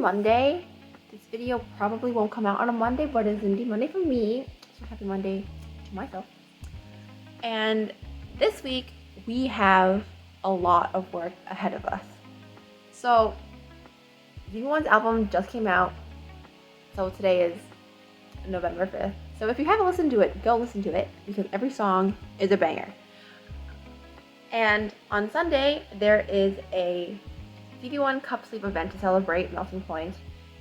Monday. This video probably won't come out on a Monday, but it's indeed Monday for me. So happy Monday to myself. And this week we have a lot of work ahead of us. So jiwoong's album just came out. So today is November 5th. So if you haven't listened to it, go listen to it because every song is a banger. And on Sunday, there is a cp1 cupsleeve event to celebrate Melting Point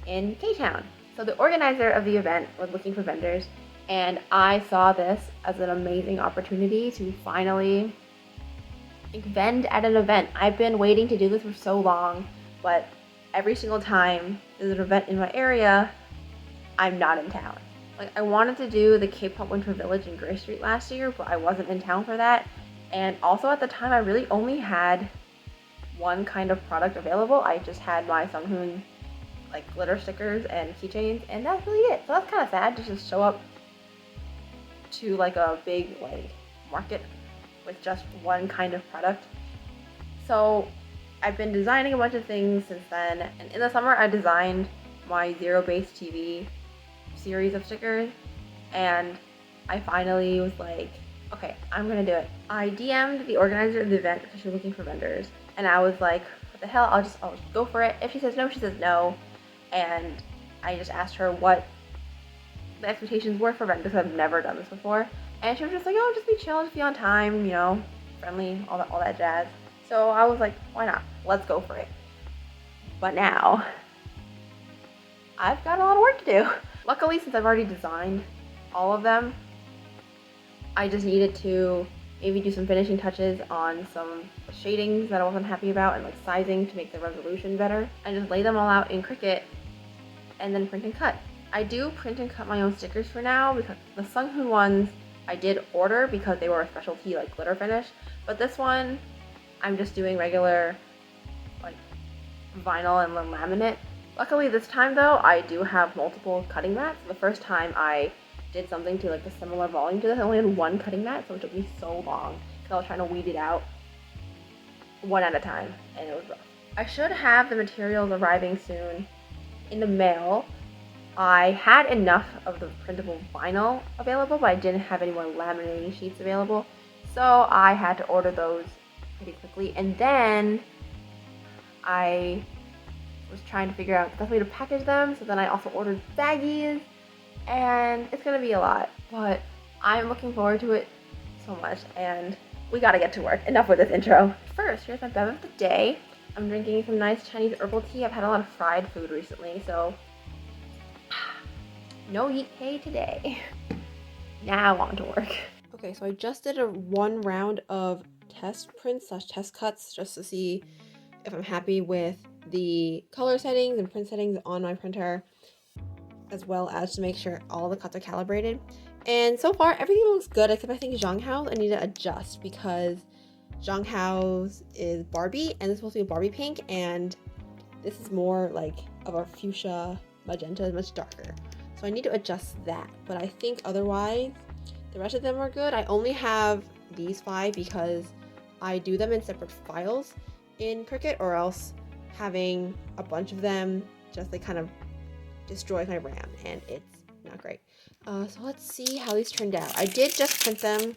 in K-Town. So the organizer of the event was looking for vendors, and I saw this as an amazing opportunity to finally vend at an event. I've been waiting to do this for so long, but every single time there's an event in my area, I'm not in town. Like, I wanted to do the K-pop Winter Village in Gray Street last year, but I wasn't in town for that. And also at the time, I really only had one kind of product available. I just had my Sunghoon like glitter stickers and keychains, and that's really it. So that's kind of sad to just show up to like a big like market with just one kind of product. So I've been designing a bunch of things since then, and in the summer I designed my Zero Base TV series of stickers, and I finally was like, okay, I'm gonna do it. I DM'd the organizer of the event because she was looking for vendors, and I was like, what the hell, I'll just go for it. If she says no, she says no. And I just asked her what the expectations were for vendors because I've never done this before, and she was just like, oh, just be chill, just be on time, you know, friendly, all that jazz. So I was like, why not? Let's go for it. But now I've got a lot of work to do. Luckily, since I've already designed all of them, I just needed to maybe do some finishing touches on some shadings that I wasn't happy about, and like sizing to make the resolution better, and just lay them all out in Cricut and then print and cut. I do print and cut my own stickers for now because the Sunghoon ones I did order because they were a specialty like glitter finish, but this one I'm just doing regular like vinyl and laminate. Luckily this time though, I do have multiple cutting mats. The first time I did something to like a similar volume to this, I only had one cutting mat, so it took me so long because I was trying to weed it out one at a time, and it was rough. I should have the materials arriving soon in the mail. I had enough of the printable vinyl available, but I didn't have any more laminating sheets available, so I had to order those pretty quickly. And then I was trying to figure out the best way to package them, so then I also ordered baggies, and it's gonna be a lot, but I'm looking forward to it so much, and we gotta get to work. Enough with this intro. First, here's my bev of the day. I'm drinking some nice Chinese herbal tea. I've had a lot of fried food recently, so no yeet hay today. Now on to work. Okay, so I just did one round of test prints / test cuts just to see if I'm happy with the color settings and print settings on my printer, as well as to make sure all the cuts are calibrated. And so far everything looks good, except I think zhanghao's I need to adjust because zhanghao's is Barbie and it's supposed to be a Barbie pink, and this is more like of a fuchsia magenta, is much darker. So I need to adjust that, but I think otherwise the rest of them are good. I only have these 5 because I do them in separate files in Cricut, or else having a bunch of them just like kind of destroys my RAM, and it's not great. So let's see how these turned out. I did just print them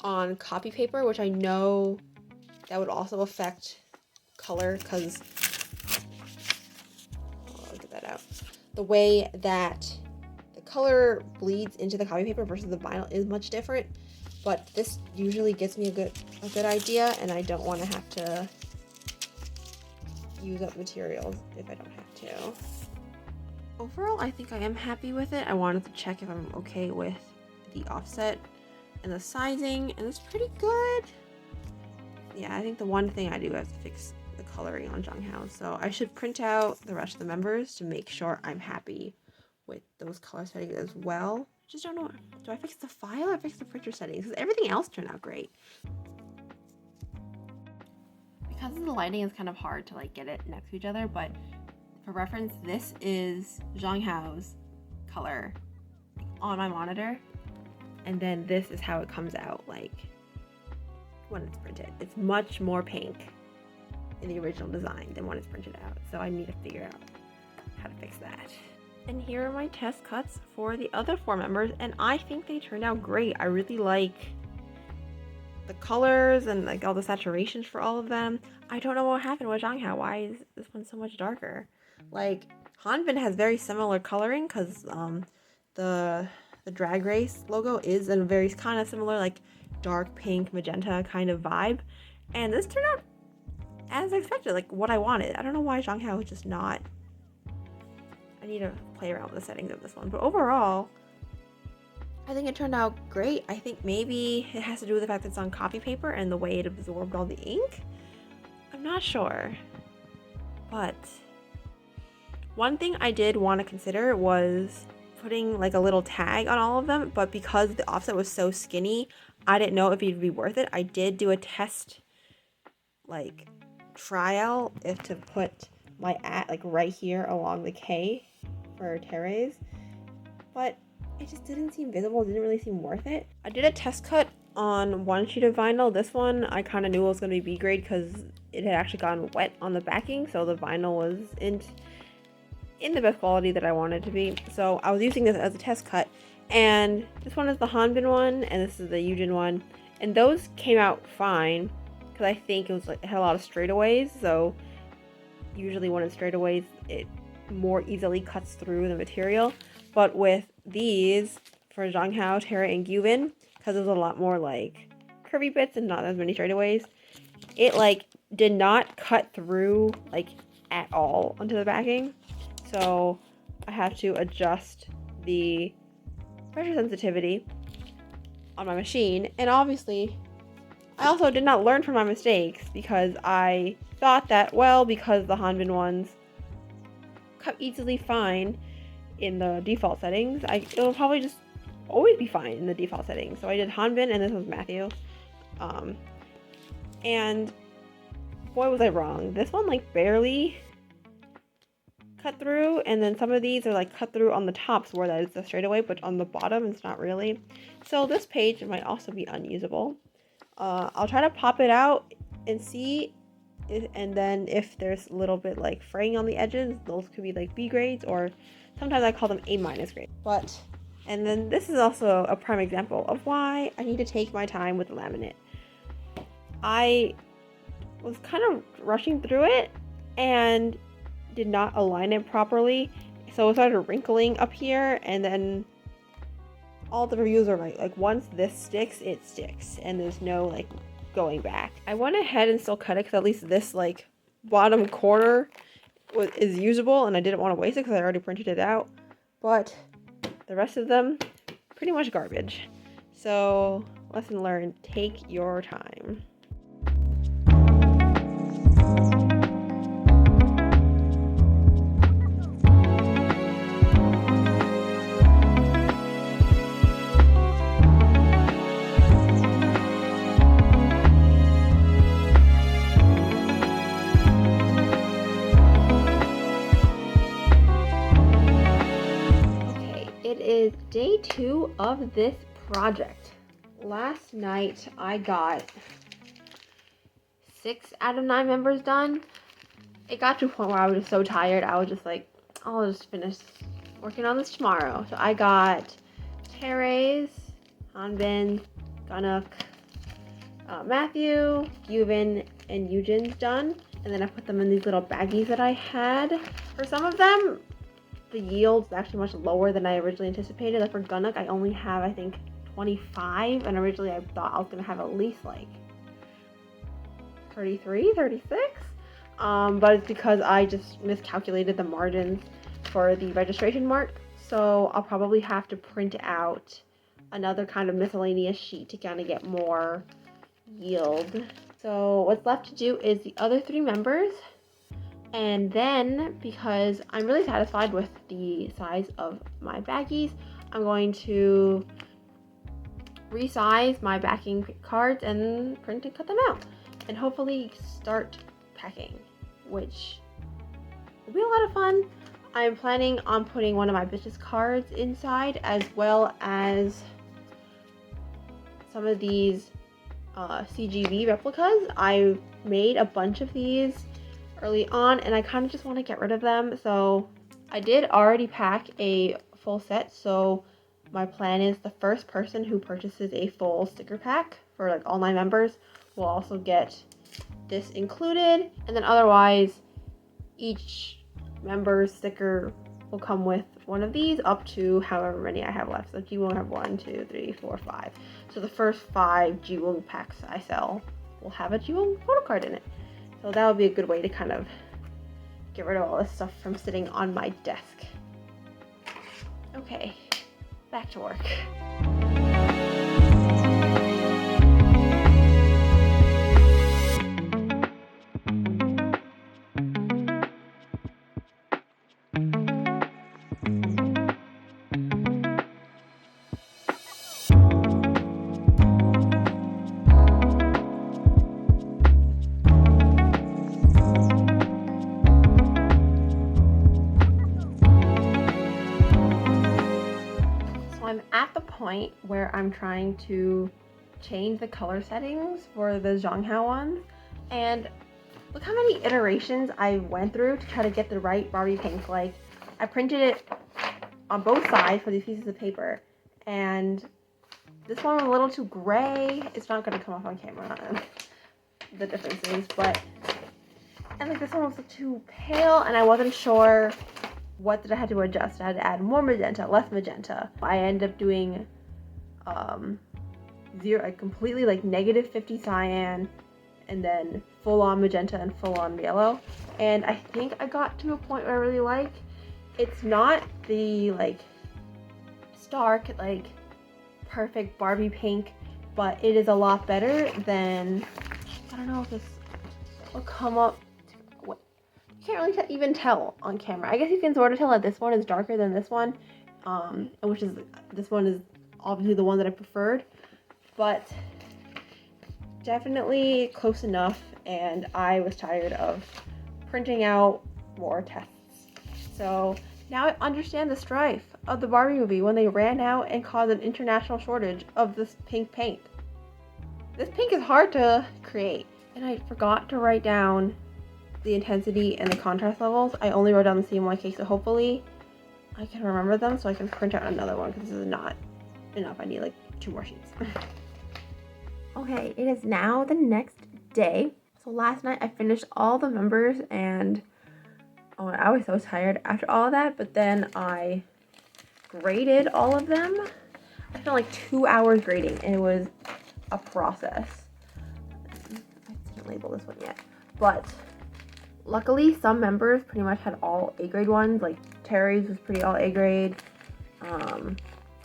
on copy paper, which I know that would also affect color because I'll get that out. The way that the color bleeds into the copy paper versus the vinyl is much different, but this usually gives me a good idea, and I don't want to have to use up materials if I don't have to. Overall, I think I am happy with it. I wanted to check if I'm okay with the offset and the sizing, and it's pretty good. Yeah, I think the one thing I do have to fix the coloring on zhanghao, so I should print out the rest of the members to make sure I'm happy with those color settings as well. Just don't know, do I fix the file or fix the printer settings? Because everything else turned out great. Because the lighting is kind of hard to like get it next to each other, but for reference, this is zhanghao's color on my monitor, and then this is how it comes out like when it's printed. It's much more pink in the original design than when it's printed out. So I need to figure out how to fix that. And here are my test cuts for the other 4 members, and I think they turned out great. I really like the colors and like all the saturations for all of them. I don't know what happened with zhanghao. Why is this one so much darker? Like, hanbin has very similar coloring because the drag race logo is a very kind of similar, like dark pink magenta kind of vibe, and this turned out as expected, like what I wanted. I don't know why zhanghao is just not. I need to play around with the settings of this one, but overall I think it turned out great. I think maybe it has to do with the fact that it's on copy paper and the way it absorbed all the ink. I'm not sure, but one thing I did want to consider was putting like a little tag on all of them, but because the offset was so skinny, I didn't know if it'd be worth it. I did do a test like trial if to put my at like right here along the K for taeraes, but it just didn't seem visible. It didn't really seem worth it. I did a test cut on one sheet of vinyl. This one I kind of knew it was going to be B grade because it had actually gotten wet on the backing, so the vinyl was in the best quality that I wanted it to be. So I was using this as a test cut, and this one is the hanbin one and this is the yujin one, and those came out fine because I think it was like it had a lot of straightaways, so usually when it's straightaways it more easily cuts through the material. But with these for zhanghao, taerae, and gyuvin, because there's a lot more like curvy bits and not as many straightaways, it like did not cut through like at all onto the backing. So I have to adjust the pressure sensitivity on my machine. And obviously I also did not learn from my mistakes because I thought that, well, because the hanbin ones cut easily fine in the default settings, it'll probably just always be fine in the default settings. So I did hanbin and this was Matthew. And boy was I wrong. This one like barely cut through, and then some of these are like cut through on the tops where that is the straightaway, but on the bottom it's not really. So this page might also be unusable. I'll try to pop it out and see, and then if there's a little bit like fraying on the edges, those could be like B grades, or sometimes I call them A- grades. And then this is also a prime example of why I need to take my time with the laminate. I was kind of rushing through it and did not align it properly, so it started wrinkling up here, and then all the reviews are like once this sticks, it sticks, and there's no like going back. I went ahead and still cut it because at least this like bottom corner is usable, and I didn't want to waste it because I already printed it out, but the rest of them pretty much garbage. So lesson learned, take your time. It is day 2 of this project. Last night I got 6 out of 9 members done. It got to a point where I was just so tired, I was just like, I'll just finish working on this tomorrow. So I got taeraes, hanbin, gunwook, Matthew, gyuvin, and yujin's done. And then I put them in these little baggies that I had. For some of them, the yield's actually much lower than I originally anticipated. Like for gunwook, I only have I think 25, and originally I thought I was gonna have at least like 33, 36. But it's because I just miscalculated the margins for the registration mark. So I'll probably have to print out another kind of miscellaneous sheet to kind of get more yield. So what's left to do is the other 3 members. And then, because I'm really satisfied with the size of my baggies, I'm going to resize my backing cards and print and cut them out. And hopefully start packing, which will be a lot of fun. I'm planning on putting one of my business cards inside, as well as some of these CGV replicas. I made a bunch of these early on and I kind of just want to get rid of them. So I did already pack a full set. So my plan is the first person who purchases a full sticker pack for like all 9 members will also get this included. And then otherwise, each member's sticker will come with one of these up to however many I have left. So jiwoong have 1, 2, 3, 4, 5. So the first 5 jiwoong packs I sell will have a jiwoong photo card in it. So that would be a good way to kind of get rid of all this stuff from sitting on my desk. Okay, back to work. I'm at the point where I'm trying to change the color settings for the zhanghao ones, and look how many iterations I went through to try to get the right Barbie pink. Like, I printed it on both sides for these pieces of paper, and this one was a little too gray. It's not going to come off on camera, the differences, but, and like this one was too pale, and I wasn't sure what did I have to adjust. I had to add more magenta, less magenta. I ended up doing completely like -50 cyan, and then full on magenta and full on yellow. And I think I got to a point where I really like. It's not the like stark, like perfect Barbie pink, but it is a lot better than, I don't know if this will come up. You can't really even tell on camera. I guess you can sort of tell that this one is darker than this one, this one is obviously the one that I preferred, but definitely close enough, and I was tired of printing out more tests. So now I understand the strife of the Barbie movie when they ran out and caused an international shortage of this pink paint. This pink is hard to create, and I forgot to write down the intensity and the contrast levels. I only wrote down the CMYK, so hopefully I can remember them so I can print out another one, because this is not enough. I need like 2 more sheets. Okay, it is now the next day. So last night I finished all the members, and oh, I was so tired after all of that, but then I graded all of them. I spent like 2 hours grading, and it was a process. I didn't label this one yet, but luckily, some members pretty much had all A grade ones. Like Taerae's was pretty all A grade.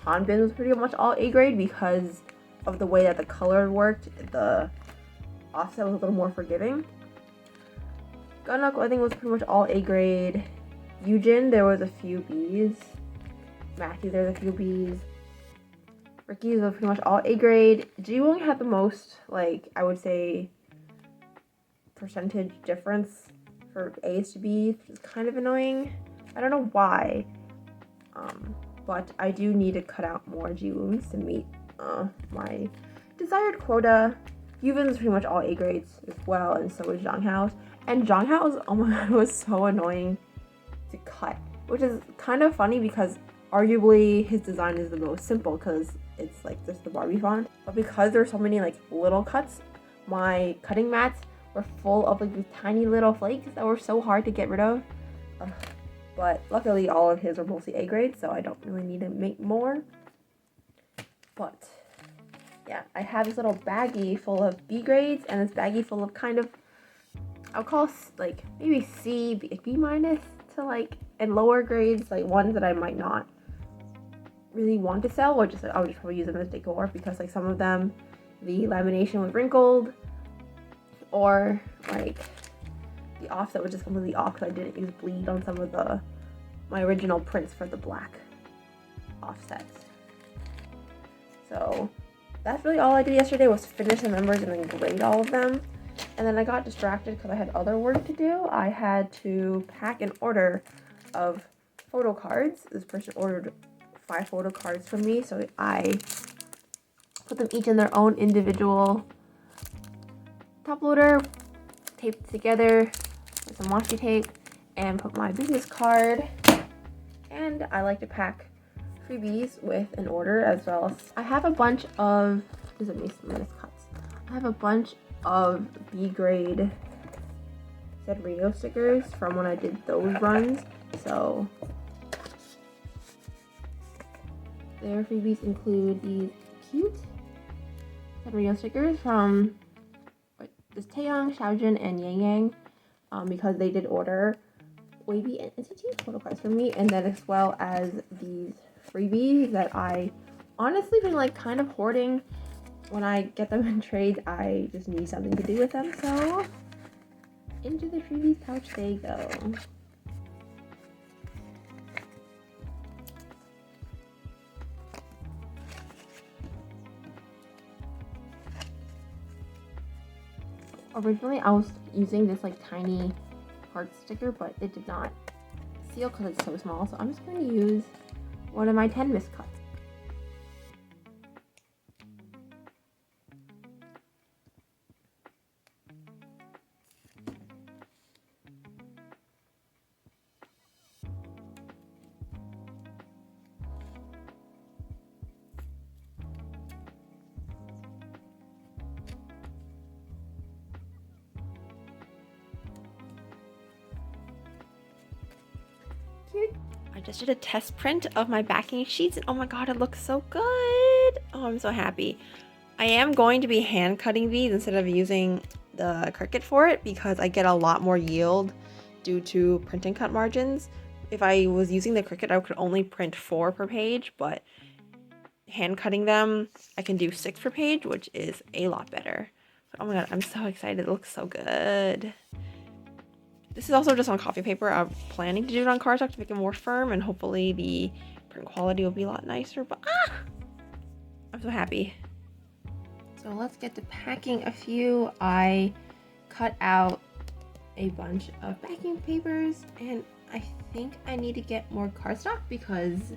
Hanbin was pretty much all A grade because of the way that the color worked. The offset was a little more forgiving. Gunwook, I think, was pretty much all A grade. Yujin, there was a few B's. Matthew, there was a few B's. Ricky's was pretty much all A grade. Jiwoong had the most, like, I would say, percentage difference for A's to B's, which is kind of annoying. I don't know why, but I do need to cut out more jiwoongs to meet my desired quota. Gyuvin is pretty much all A grades as well, and so is zhanghao's. And zhanghao's, oh my god, was so annoying to cut, which is kind of funny because arguably his design is the most simple because it's like just the Barbie font. But because there's so many like little cuts, my cutting mats were full of like these tiny little flakes that were so hard to get rid of. But luckily all of his are mostly A grade, so I don't really need to make more. But yeah, I have this little baggie full of B grades and this baggie full of kind of, I'll call like maybe C, B minus to like, and lower grades, like ones that I might not really want to sell, or just I would just probably use them as decor because like some of them, the lamination was wrinkled, or like the offset was just completely off because I didn't use bleed on some of my original prints for the black offsets. So that's really all I did yesterday, was finish the members and then grade all of them. And then I got distracted because I had other work to do. I had to pack an order of photo cards. This person ordered 5 photo cards from me, so I put them each in their own individual top loader, taped together with some washi tape, and put my business card. And I like to pack freebies with an order as well. I have a bunch of, I have a bunch of B grade Sanrio stickers from when I did those runs. So their freebies include these cute Sanrio stickers from this Taeyang, Xiaojun, and Yang Yang, because they did order Wavy and Institute photo cards from me, and then as well as these freebies that I honestly been like kind of hoarding. When I get them in trades, I just need something to do with them, so into the freebies pouch they go. Originally I was using this like tiny heart sticker, but it did not seal because it's so small, so I'm just going to use one of my 10 miscuts. I just did a test print of my backing sheets, and oh my god, it looks so good. Oh, I'm so happy. I am going to be hand cutting these instead of using the Cricut for it because I get a lot more yield due to print and cut margins. If I was using the Cricut, I could only print 4 per page, but hand cutting them, I can do 6 per page, which is a lot better. But oh my god, I'm so excited. It looks so good. This is also just on coffee paper. I'm planning to do it on cardstock to make it more firm, and hopefully the print quality will be a lot nicer, but I'm so happy. So let's get to packing a few. I cut out a bunch of backing papers, and I think I need to get more cardstock because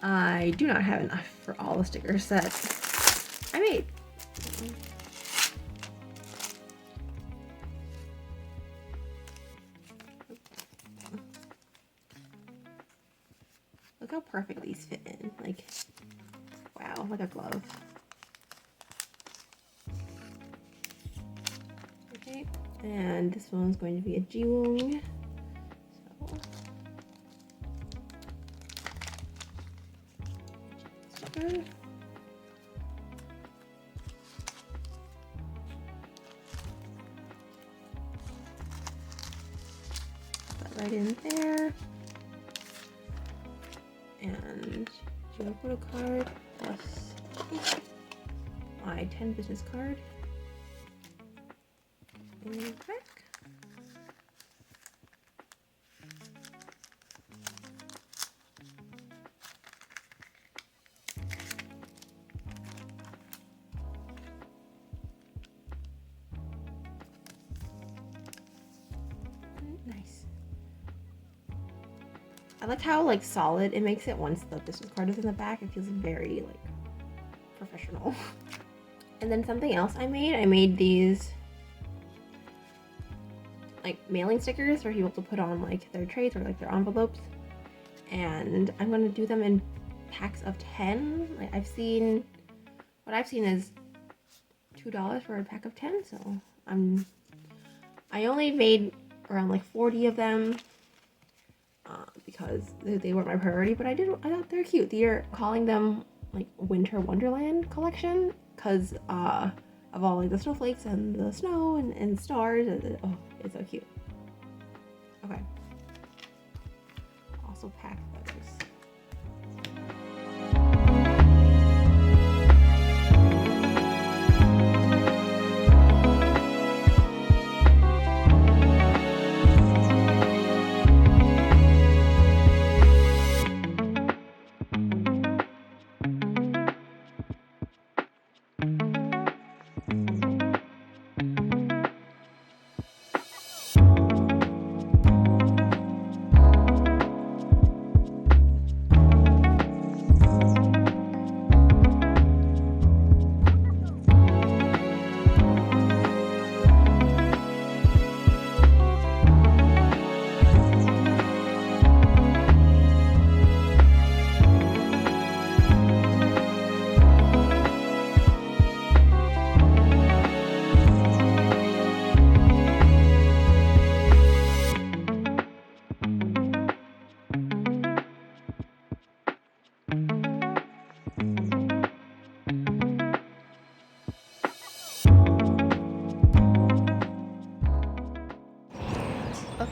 I do not have enough for all the stickers that I made. Look how perfect these fit in. Like, wow, like a glove. Okay, and this one's going to be a jiwoong. So, sticker. Put that right in there. And your photo card plus my 10 business card. And back. Nice. I like how like solid it makes it once the business card is in the back. It feels very like professional. And then something else I made these like mailing stickers for people to put on like their trays or like their envelopes. And I'm gonna do them in packs of 10. Like what I've seen is $2 for a pack of 10. So I only made around like 40 of them. Because they weren't my priority, but I thought they're cute. They're calling them like Winter Wonderland collection because of all like the snowflakes and the snow and stars. Oh, it's so cute. Okay. Also pack those.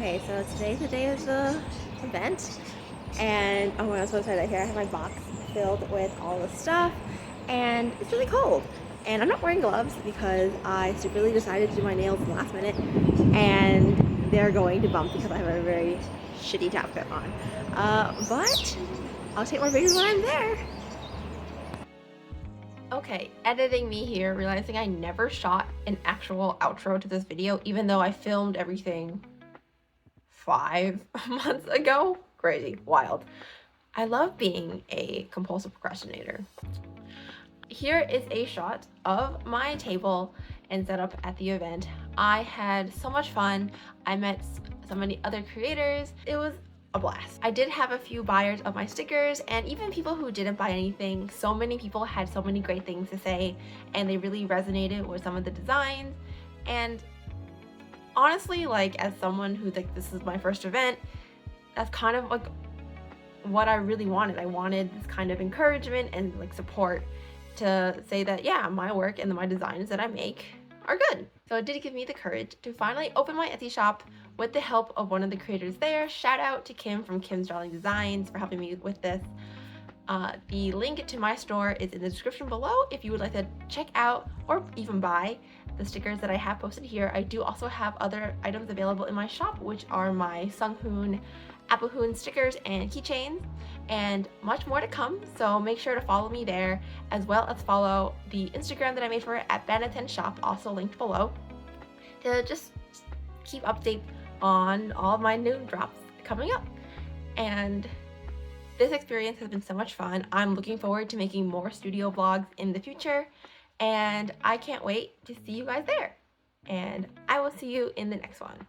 Okay, so today's the day of the event, and oh, I'm so excited. Here I have my box filled with all the stuff, and it's really cold. And I'm not wearing gloves because I stupidly decided to do my nails in the last minute, and they're going to bump because I have a very shitty top coat on. But I'll take more videos when I'm there. Okay, editing me here, realizing I never shot an actual outro to this video, even though I filmed everything 5 months ago. Crazy, wild. I love being a compulsive procrastinator. Here is a shot of my table and setup at the event. I had so much fun. I met so many other creators. It was a blast. I did have a few buyers of my stickers, and even people who didn't buy anything. So many people had so many great things to say, and they really resonated with some of the designs. And honestly, like, as someone who's like, this is my first event, that's kind of like what I really wanted. I wanted this kind of encouragement and like support to say that, yeah, my work and my designs that I make are good. So it did give me the courage to finally open my Etsy shop with the help of one of the creators there. Shout out to Kim from Kim's Darling Designs for helping me with this. The link to my store is in the description below if you would like to check out or even buy the stickers that I have posted here. I do also have other items available in my shop, which are my Sunghoon, Applehoon stickers and keychains, and much more to come. So make sure to follow me there, as well as follow the Instagram that I made for it at Banatan Shop, also linked below, to just keep update on all of my new drops coming up. And this experience has been so much fun. I'm looking forward to making more studio vlogs in the future, and I can't wait to see you guys there. And I will see you in the next one.